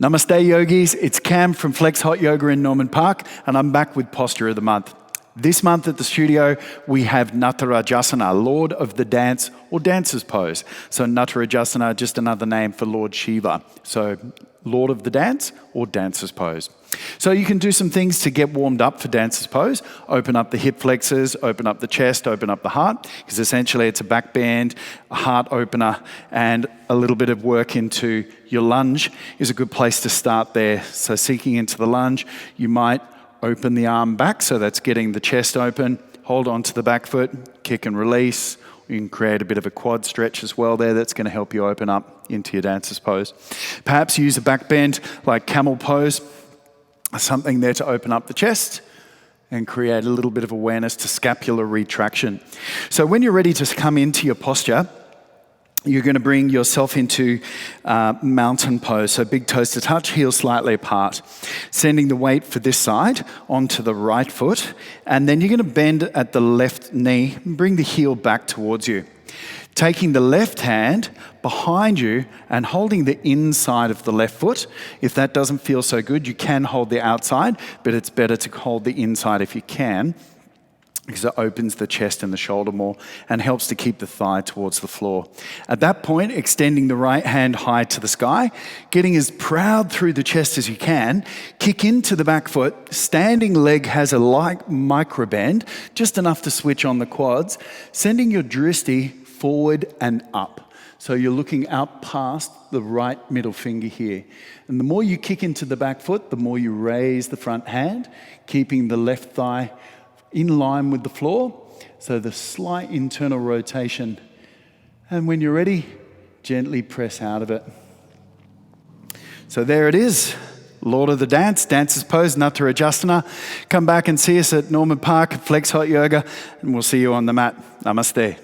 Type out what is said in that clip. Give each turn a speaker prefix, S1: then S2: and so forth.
S1: Namaste yogis, it's Cam from Flex Hot Yoga in Norman Park, and I'm back with Posture of the Month. This month at the studio, we have Natarajasana, Lord of the Dance or Dancer's Pose. So Natarajasana, just another name for Lord Shiva. So Lord of the Dance or Dancer's Pose. So you can do some things to get warmed up for Dancer's Pose. Open up the hip flexors, open up the chest, open up the heart, because essentially it's a back bend, a heart opener, and a little bit of work into your lunge is a good place to start there. So sinking into the lunge, you might open the arm back, so that's getting the chest open. Hold on to the back foot, kick and release. You can create a bit of a quad stretch as well there. That's going to help you open up into your dancer's pose. Perhaps use a back bend like camel pose, something there to open up the chest and create a little bit of awareness to scapular retraction. So when you're ready to come into your posture, you're going to bring yourself into mountain pose. So big toes to touch, heels slightly apart. Sending the weight for this side onto the right foot. And then you're going to bend at the left knee and bring the heel back towards you. Taking the left hand behind you and holding the inside of the left foot. If that doesn't feel so good, you can hold the outside, but it's better to hold the inside if you can, because it opens the chest and the shoulder more and helps to keep the thigh towards the floor. At that point, extending the right hand high to the sky, getting as proud through the chest as you can, kick into the back foot, standing leg has a light micro bend, just enough to switch on the quads, sending your dristi forward and up. So you're looking out past the right middle finger here. And the more you kick into the back foot, the more you raise the front hand, keeping the left thigh in line with the floor, so the slight internal rotation. And when you're ready, gently press out of it. So there it is, Lord of the Dance, Dancer's Pose, Natarajasana. Come back and see us at Norman Park, Flex Hot Yoga, and we'll see you on the mat. Namaste.